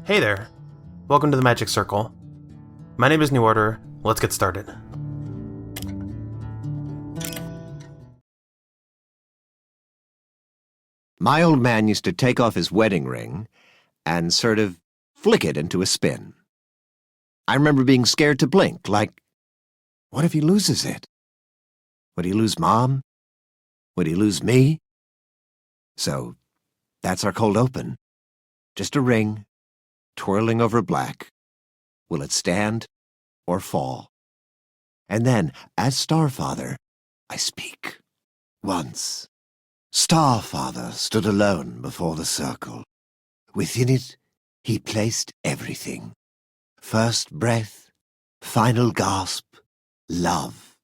Hey there! Welcome to the Magic Circle. My name is New Order. Let's get started. My old man used to take off his wedding ring and sort of flick it into a spin. I remember being scared to blink, like, what if he loses it? Would he lose Mom? Would he lose me? So, that's our cold open. Just a ring, twirling over black. Will it stand or fall? And then, as Starfather, I speak. Once, Starfather stood alone before the circle. Within it, he placed everything. First breath, final gasp, love,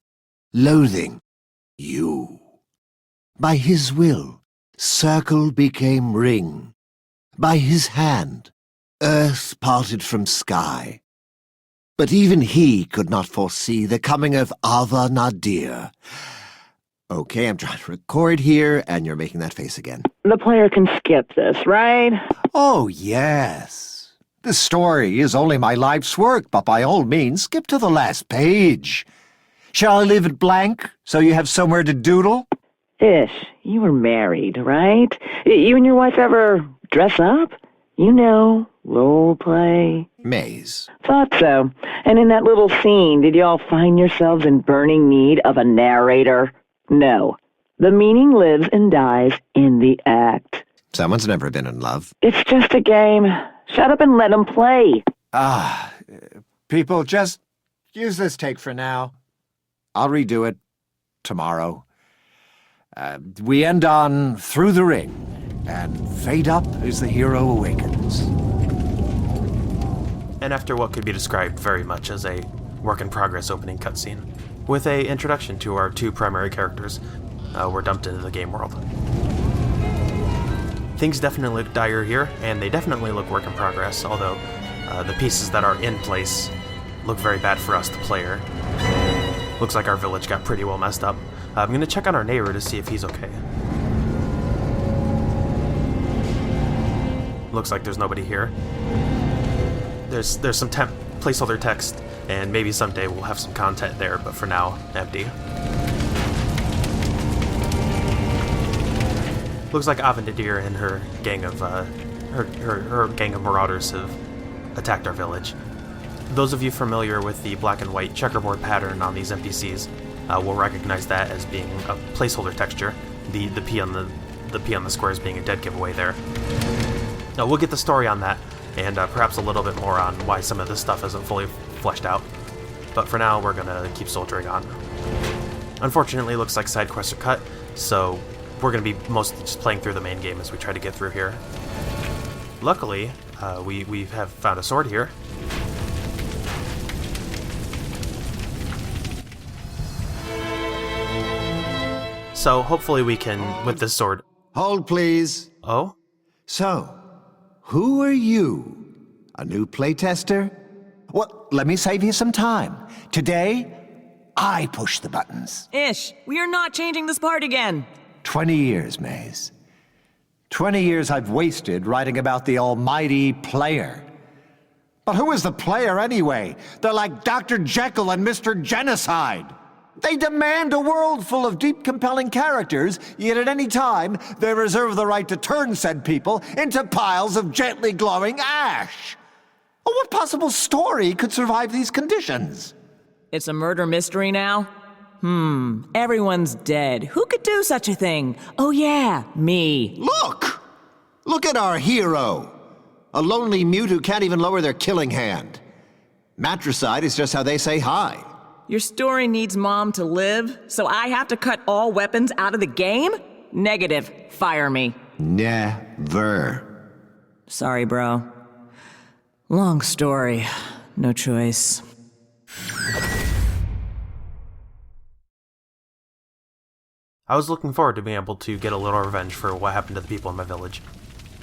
loathing, you. By his will, circle became ring. By his hand, earth parted from sky. But even he could not foresee the coming of Ava Nadir. Okay, I'm trying to record here, and you're making that face again. The player can skip this, right? Oh, yes. The story is only my life's work, but by all means, skip to the last page. Shall I leave it blank, so you have somewhere to doodle? Ish, you were married, right? You and your wife ever dress up? You know, role play. Maze. Thought so. And in that little scene, did y'all find yourselves in burning need of a narrator? No. The meaning lives and dies in the act. Someone's never been in love. It's just a game. Shut up and let them play. People, just use this take for now. I'll redo it tomorrow. We end on Through the Ring, and fade up as the hero awakens. And after what could be described very much as a work-in-progress opening cutscene, with a introduction to our two primary characters, we're dumped into the game world. Things definitely look dire here, and they definitely look work in progress, although the pieces that are in place look very bad for us, the player. Looks like our village got pretty well messed up. I'm going to check on our neighbor to see if he's okay. Looks like there's nobody here. There's some placeholder text, and maybe someday we'll have some content there, but for now, empty. Looks like Ava Nadir and her gang of her gang of marauders have attacked our village. Those of you familiar with the black and white checkerboard pattern on these NPCs will recognize that as being a placeholder texture. The P on the squares being a dead giveaway there. Now we'll get the story on that, and perhaps a little bit more on why some of this stuff isn't fully fleshed out. But for now, we're gonna keep soldiering on. Unfortunately, it looks like side quests are cut, so we're going to be mostly just playing through the main game as we try to get through here. Luckily, we have found a sword here. So hopefully we can, with this sword... Hold, please. Oh? So, who are you? A new playtester? Well, let me save you some time. Today, I push the buttons. Ish, we are not changing this part again. 20 years, Maze. 20 years I've wasted writing about the almighty player. But who is the player anyway? They're like Dr. Jekyll and Mr. Genocide. They demand a world full of deep, compelling characters, yet at any time, they reserve the right to turn said people into piles of gently glowing ash. Well, what possible story could survive these conditions? It's a murder mystery now? Everyone's dead. Who could do such a thing? Oh yeah, me. Look! Look at our hero! A lonely mute who can't even lower their killing hand. Matricide is just how they say hi. Your story needs Mom to live, so I have to cut all weapons out of the game? Negative. Fire me. Never. Sorry, bro. Long story. No choice. I was looking forward to being able to get a little revenge for what happened to the people in my village.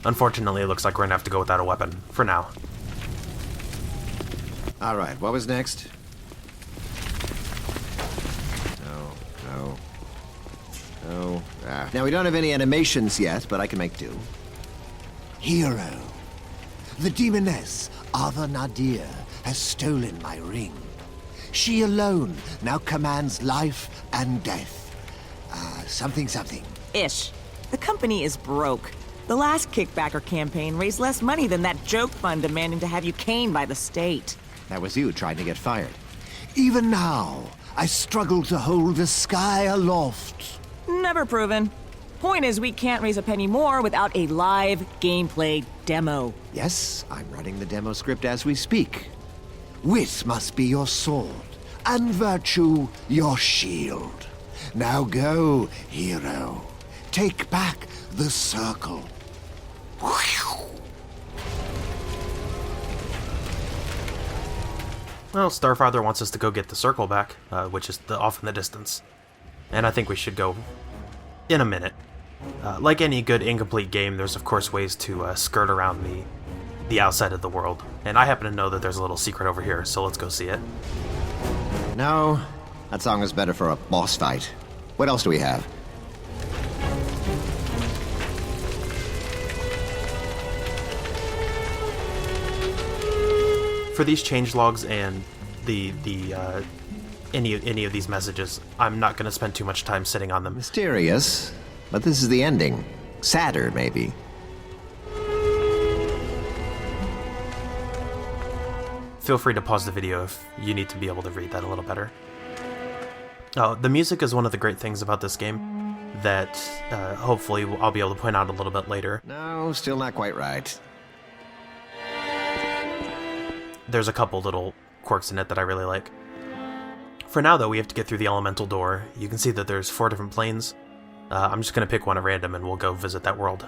Unfortunately, it looks like we're gonna have to go without a weapon, for now. Alright, what was next? No. Now, we don't have any animations yet, but I can make do. Hero. The demoness, Ava Nadir, has stolen my ring. She alone now commands life and death. Something. Ish. The company is broke. The last kickbacker campaign raised less money than that joke fund demanding to have you caned by the state. That was you trying to get fired. Even now, I struggle to hold the sky aloft. Never proven. Point is, we can't raise a penny more without a live gameplay demo. Yes, I'm running the demo script as we speak. Wit must be your sword, and virtue your shield. Now go, hero. Take back the circle. Well, Starfather wants us to go get the circle back, which is off in the distance. And I think we should go in a minute. Like any good incomplete game, there's of course ways to skirt around the outside of the world. And I happen to know that there's a little secret over here, so let's go see it. No, that song is better for a boss fight. What else do we have? For these changelogs and any of these messages, I'm not going to spend too much time sitting on them. Mysterious, but this is the ending. Sadder, maybe. Feel free to pause the video if you need to be able to read that a little better. Oh, the music is one of the great things about this game that hopefully I'll be able to point out a little bit later. No, still not quite right. There's a couple little quirks in it that I really like. For now, though, we have to get through the elemental door. You can see that there's 4 different planes. I'm just going to pick one at random and we'll go visit that world.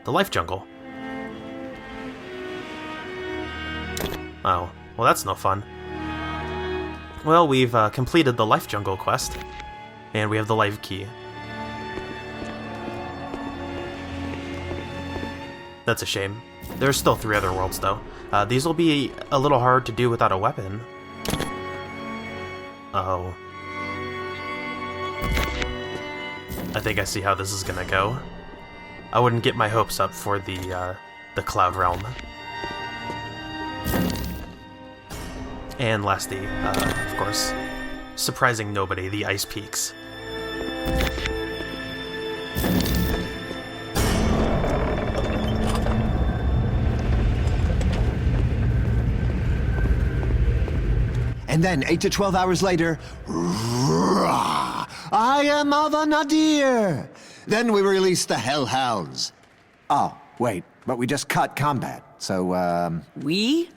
The Life Jungle. Oh, well that's no fun. Well, we've completed the Life Jungle quest, and we have the Life Key. That's a shame. There's still 3 other worlds, though. These will be a little hard to do without a weapon. Oh. I think I see how this is gonna go. I wouldn't get my hopes up for the Cloud Realm. And lastly, of course, surprising nobody, the Ice Peaks. And then, 8 to 12 hours later, I am Ava Nadir. Then we release the Hellhounds. Oh, wait, but we just cut combat, so, We?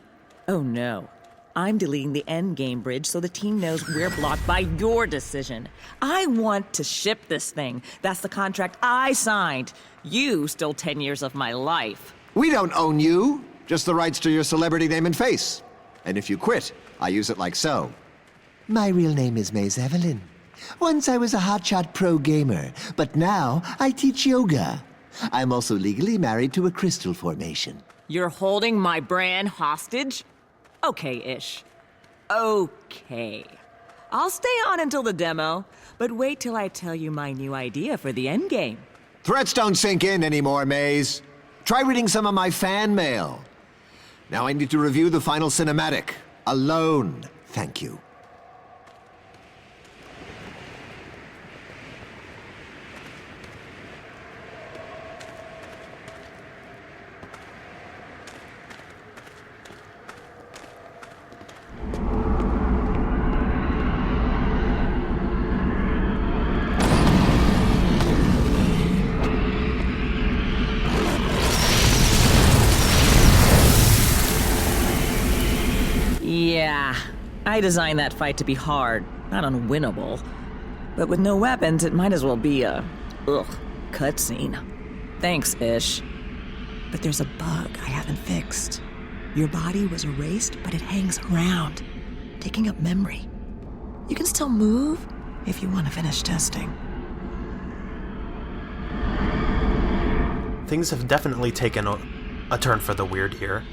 Oh no. I'm deleting the endgame bridge so the team knows we're blocked by your decision. I want to ship this thing. That's the contract I signed. You stole 10 years of my life. We don't own you, just the rights to your celebrity name and face. And if you quit, I use it like so. My real name is Maze Evelyn. Once I was a hotshot pro gamer, but now I teach yoga. I'm also legally married to a crystal formation. You're holding my brand hostage? Okay-ish. Okay. I'll stay on until the demo, but wait till I tell you my new idea for the endgame. Threats don't sink in anymore, Maze. Try reading some of my fan mail. Now I need to review the final cinematic. Alone. Thank you. Yeah, I designed that fight to be hard, not unwinnable. But with no weapons, it might as well be a, cutscene. Thanks, Ish. But there's a bug I haven't fixed. Your body was erased, but it hangs around, taking up memory. You can still move if you want to finish testing. Things have definitely taken a turn for the weird here.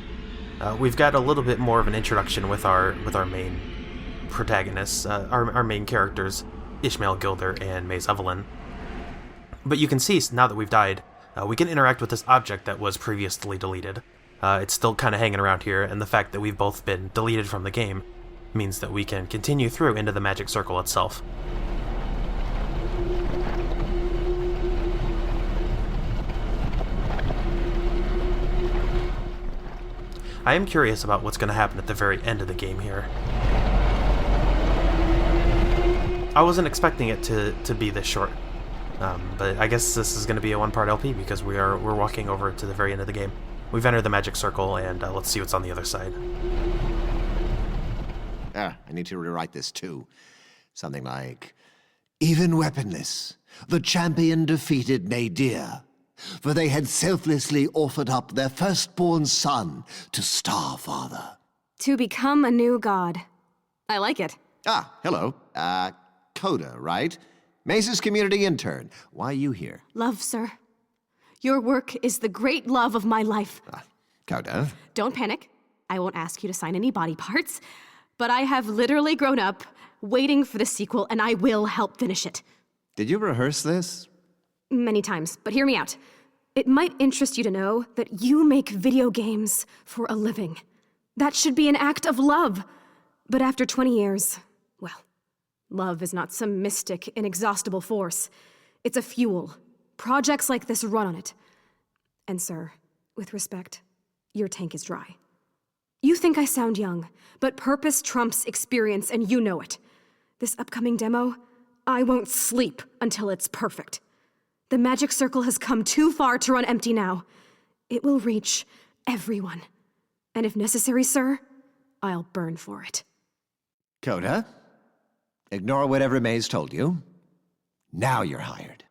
We've got a little bit more of an introduction with our main protagonists, our main characters, Ishmael Gilder and Maze Evelyn. But you can see, now that we've died, we can interact with this object that was previously deleted. It's still kind of hanging around here, and the fact that we've both been deleted from the game means that we can continue through into the magic circle itself. I am curious about what's going to happen at the very end of the game here. I wasn't expecting it to be this short, but I guess this is going to be a one-part LP because we're walking over to the very end of the game. We've entered the magic circle, and let's see what's on the other side. I need to rewrite this too. Something like, even weaponless, the champion defeated Nadir, for they had selflessly offered up their firstborn son to Starfather. To become a new god. I like it. Ah, hello. Coda, right? Maze's community intern. Why are you here? Love, sir. Your work is the great love of my life. Coda? Don't panic. I won't ask you to sign any body parts. But I have literally grown up, waiting for the sequel, and I will help finish it. Did you rehearse this? Many times, but hear me out. It might interest you to know that you make video games for a living. That should be an act of love. But after 20 years, well, love is not some mystic, inexhaustible force. It's a fuel. Projects like this run on it. And sir, with respect, your tank is dry. You think I sound young, but purpose trumps experience, and you know it. This upcoming demo, I won't sleep until it's perfect. The magic circle has come too far to run empty now. It will reach everyone. And if necessary, sir, I'll burn for it. Coda, ignore whatever Maze told you. Now you're hired.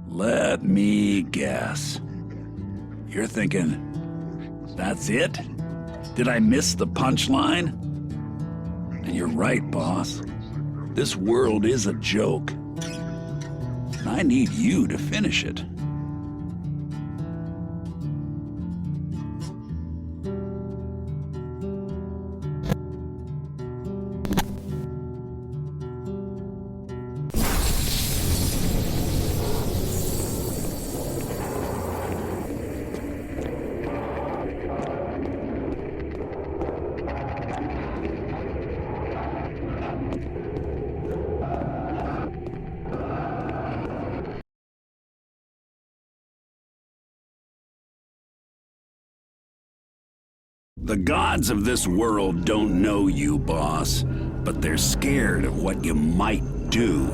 Let me guess. You're thinking, that's it? Did I miss the punchline? And you're right, boss. This world is a joke. And I need you to finish it. The gods of this world don't know you, boss, but they're scared of what you might do.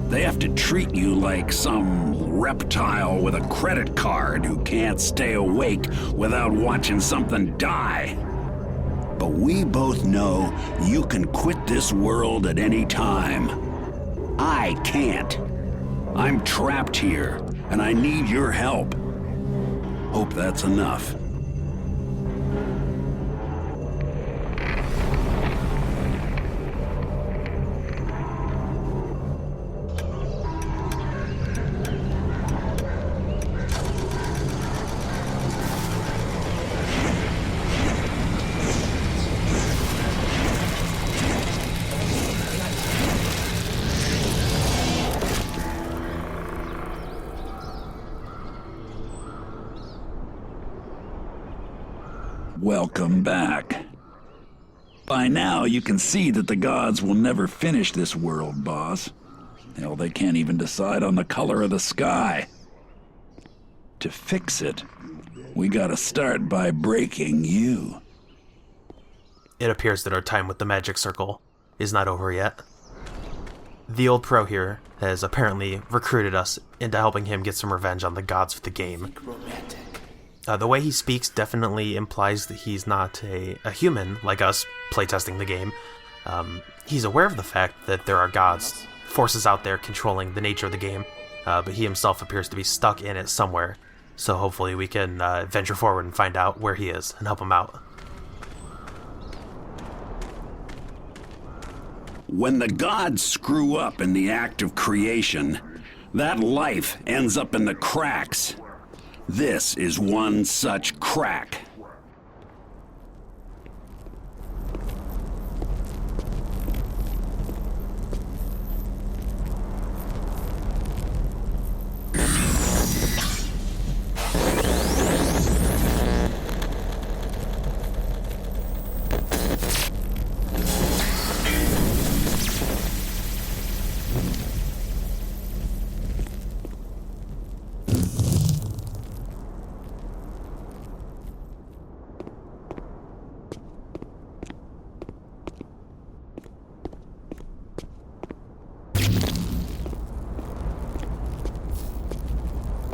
They have to treat you like some reptile with a credit card who can't stay awake without watching something die. But we both know you can quit this world at any time. I can't. I'm trapped here, and I need your help. Hope that's enough. Welcome back. By now, you can see that the gods will never finish this world, boss. Hell, they can't even decide on the color of the sky. To fix it, we gotta start by breaking you. It appears that our time with the magic circle is not over yet. The old pro here has apparently recruited us into helping him get some revenge on the gods of the game. The way he speaks definitely implies that he's not a human like us playtesting the game. He's aware of the fact that there are gods, forces out there controlling the nature of the game, but he himself appears to be stuck in it somewhere. So hopefully we can venture forward and find out where he is and help him out. When the gods screw up in the act of creation, that life ends up in the cracks. This is one such crack.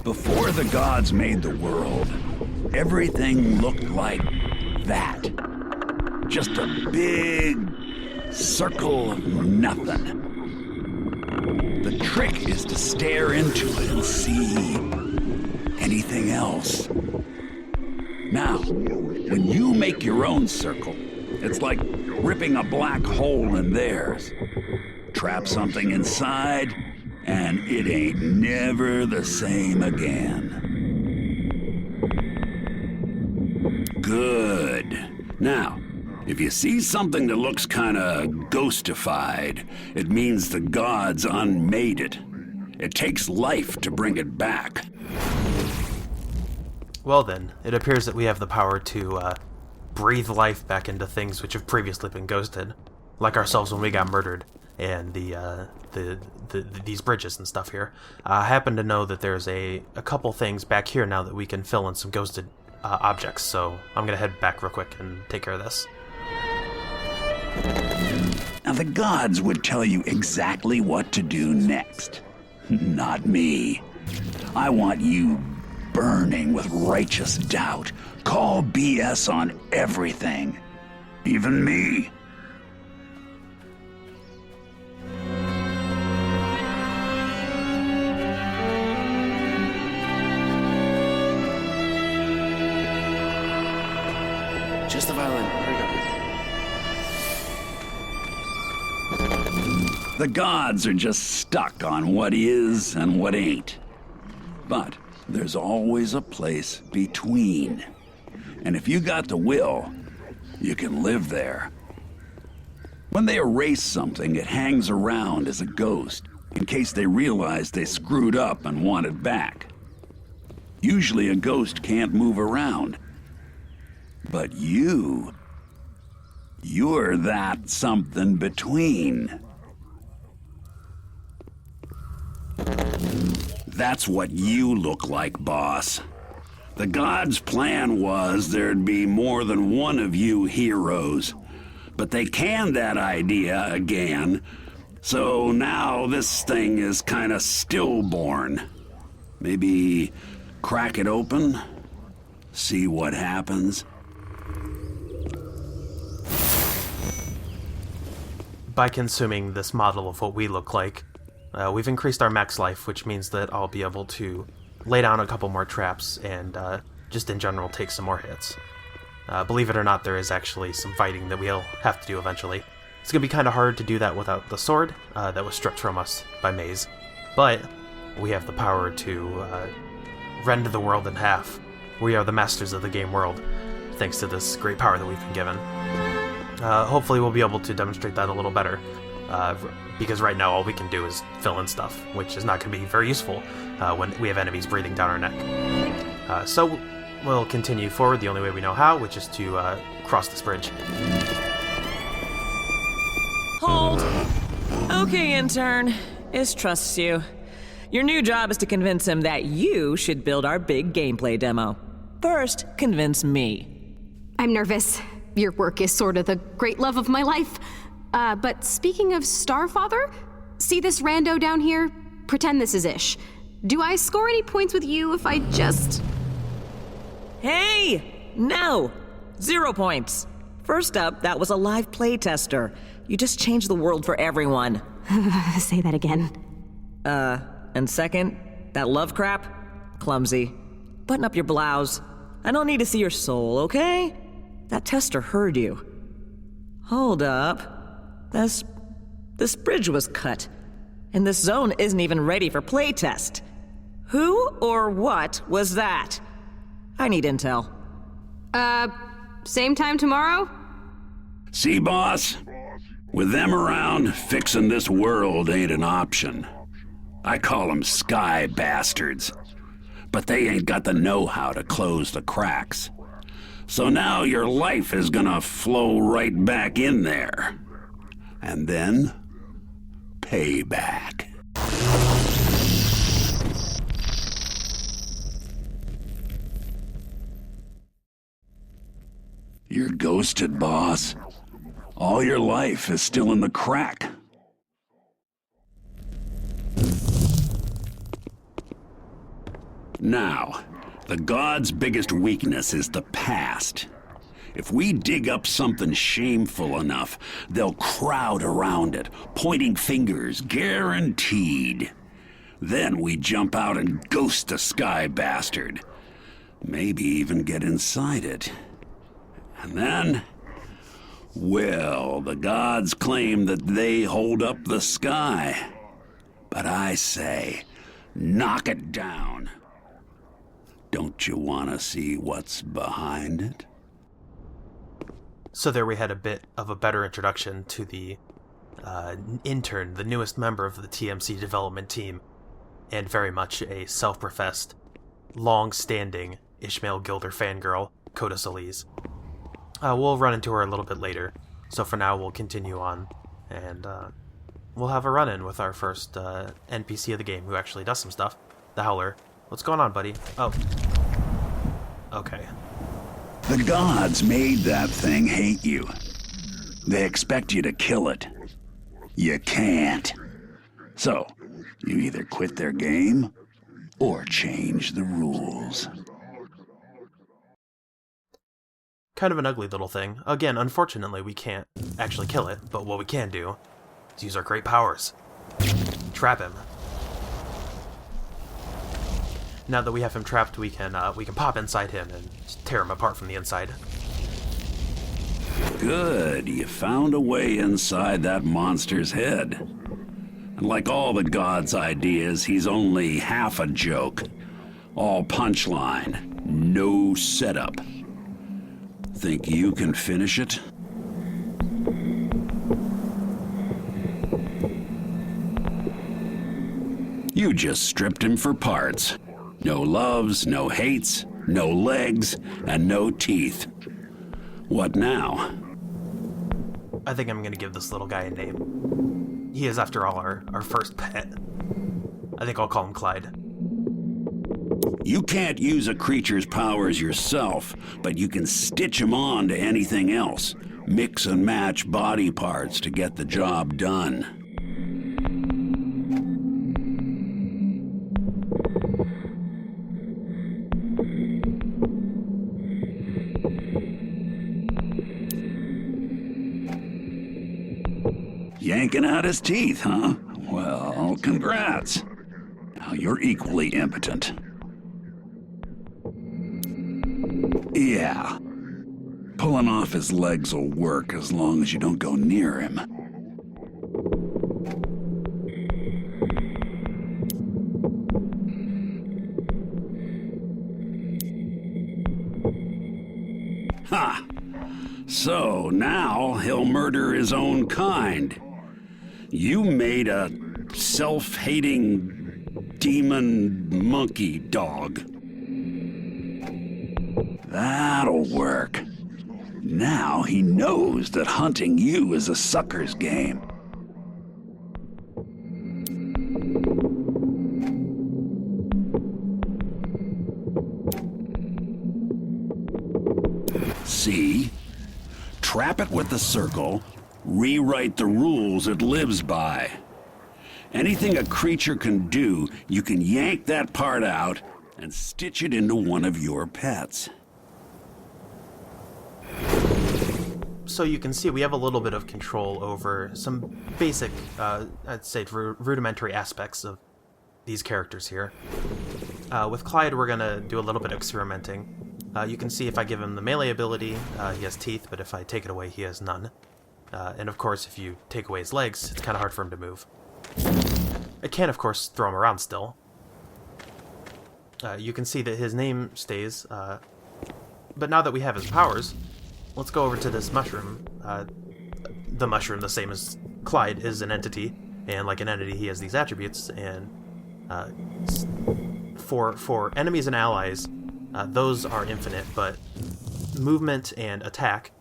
Before the gods made the world, everything looked like that. Just a big circle of nothing. The trick is to stare into it and see anything else. Now, when you make your own circle, it's like ripping a black hole in theirs. Trap something inside, and it ain't never the same again. Good. Now, if you see something that looks kinda ghostified, it means the gods unmade it. It takes life to bring it back. Well then, it appears that we have the power to breathe life back into things which have previously been ghosted, like ourselves when we got murdered, and these bridges and stuff here. I happen to know that there's a couple things back here now that we can fill in some ghosted objects, so I'm gonna head back real quick and take care of this. Now the gods would tell you exactly what to do next. Not me. I want you burning with righteous doubt. Call BS on everything. Even me. Just the violin. Hurry up. The gods are just stuck on what is and what ain't. But there's always a place between. And if you got the will, you can live there. When they erase something, it hangs around as a ghost, in case they realize they screwed up and want it back. Usually a ghost can't move around. But you're that something between. That's what you look like, boss. The gods' plan was there'd be more than one of you heroes. But they canned that idea again, so now this thing is kinda stillborn. Maybe crack it open? See what happens? By consuming this model of what we look like, we've increased our max life, which means that I'll be able to lay down a couple more traps and just in general take some more hits. Believe it or not, there is actually some fighting that we'll have to do eventually. It's going to be kind of hard to do that without the sword that was stripped from us by Maze, but we have the power to rend the world in half. We are the masters of the game world, thanks to this great power that we've been given. Hopefully we'll be able to demonstrate that a little better, because right now all we can do is fill in stuff, which is not going to be very useful when we have enemies breathing down our neck. So we'll continue forward the only way we know how, which is to cross this bridge. Hold. Okay, intern. Ish trusts you. Your new job is to convince him that you should build our big gameplay demo. First, convince me. I'm nervous. Your work is sort of the great love of my life. But speaking of Starfather, see this rando down here? Pretend this is Ish. Do I score any points with you if I just... Hey! No! 0 points. First up, that was a live playtester. You just changed the world for everyone. Say that again. And second, that love crap? Clumsy. Button up your blouse. I don't need to see your soul, okay? That tester heard you. Hold up. This bridge was cut. And this zone isn't even ready for playtest. Who or what was that? I need intel. Same time tomorrow? See, boss? With them around, fixing this world ain't an option. I call them sky bastards. But they ain't got the know-how to close the cracks. So now your life is gonna flow right back in there. And then, payback. You're ghosted, boss. All your life is still in the crack. Now, the gods' biggest weakness is the past. If we dig up something shameful enough, they'll crowd around it, pointing fingers, guaranteed. Then we jump out and ghost the sky bastard. Maybe even get inside it. And then, well, the gods claim that they hold up the sky. But I say, knock it down. Don't you want to see what's behind it? So there we had a bit of a better introduction to the intern, the newest member of the TMC development team, and very much a self-professed, long-standing Ishmael Gilder fangirl, Coda Solis. We'll run into her a little bit later, so for now we'll continue on, and we'll have a run-in with our first NPC of the game who actually does some stuff, the Howler. What's going on, buddy? Oh. Okay. The gods made that thing hate you. They expect you to kill it. You can't. So, you either quit their game, or change the rules. Kind of an ugly little thing. Again, unfortunately, we can't actually kill it, but what we can do is use our great powers. Trap him. Now that we have him trapped, we can pop inside him and tear him apart from the inside. Good, you found a way inside that monster's head. And like all the gods' ideas, he's only half a joke. All punchline, no setup. Think you can finish it? You just stripped him for parts. No loves, no hates, no legs, and no teeth. What now? I think I'm gonna give this little guy a name. He is, after all, our first pet. I think I'll call him Clyde. You can't use a creature's powers yourself, but you can stitch them on to anything else. Mix and match body parts to get the job done. Yanking out his teeth, huh? Well, congrats. Now you're equally impotent. Yeah. Pulling off his legs will work as long as you don't go near him. Ha! So now he'll murder his own kind. You made a self-hating demon monkey dog. That'll work. Now he knows that hunting you is a sucker's game. See? Trap it with the circle, rewrite the rules it lives by. Anything a creature can do, you can yank that part out and stitch it into one of your pets. So you can see we have a little bit of control over some basic, I'd say rudimentary aspects of these characters here. With Clyde, we're going to do a little bit of experimenting. You can see if I give him the melee ability, he has teeth, but if I take it away, he has none. And of course, if you take away his legs, it's kind of hard for him to move. I can, of course, throw him around still. You can see that his name stays, but now that we have his powers, let's go over to this mushroom. The mushroom, the same as Clyde, is an entity, and like an entity, he has these attributes, and for enemies and allies, those are infinite, but movement and attack,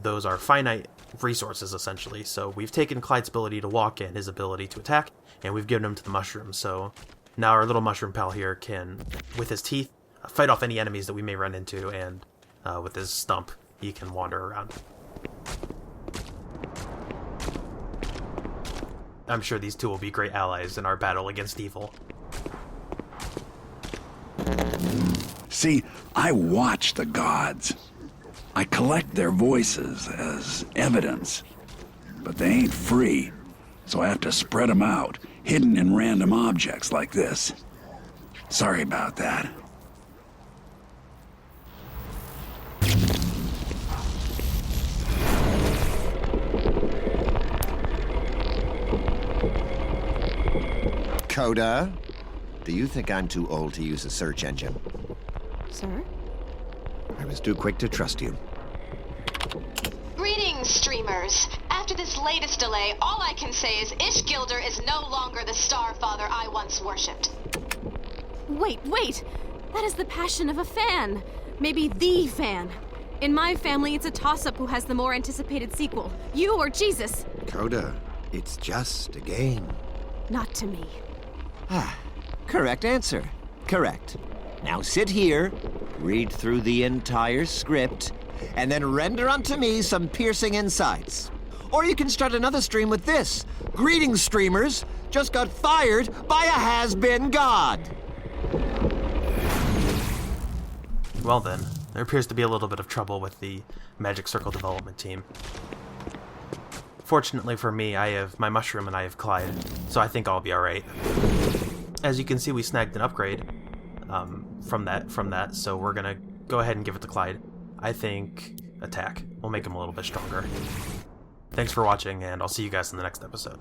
those are finite resources, essentially. So we've taken Clyde's ability to walk and his ability to attack, and we've given him to the mushroom. So now our little mushroom pal here can, with his teeth, fight off any enemies that we may run into, and with his stump, he can wander around. I'm sure these two will be great allies in our battle against evil. See, I watch the gods. I collect their voices as evidence. But they ain't free, so I have to spread them out, hidden in random objects like this. Sorry about that. Coda, do you think I'm too old to use a search engine? Sir? I was too quick to trust you. Greetings, streamers. After this latest delay, all I can say is Ishgilder is no longer the Starfather I once worshipped. Wait! That is the passion of a fan. Maybe the fan. In my family, it's a toss-up who has the more anticipated sequel. You or Jesus. Coda, it's just a game. Not to me. Correct answer. Correct. Now sit here, read through the entire script, and then render unto me some piercing insights. Or you can start another stream with this. Greetings, streamers. Just got fired by a has-been god. Well then, there appears to be a little bit of trouble with the Magic Circle development team. Fortunately for me, I have my Mushroom and I have Clyde, so I think I'll be alright. As you can see, we snagged an upgrade from that, so we're gonna go ahead and give it to Clyde. I think Attack will make him a little bit stronger. Thanks for watching, and I'll see you guys in the next episode.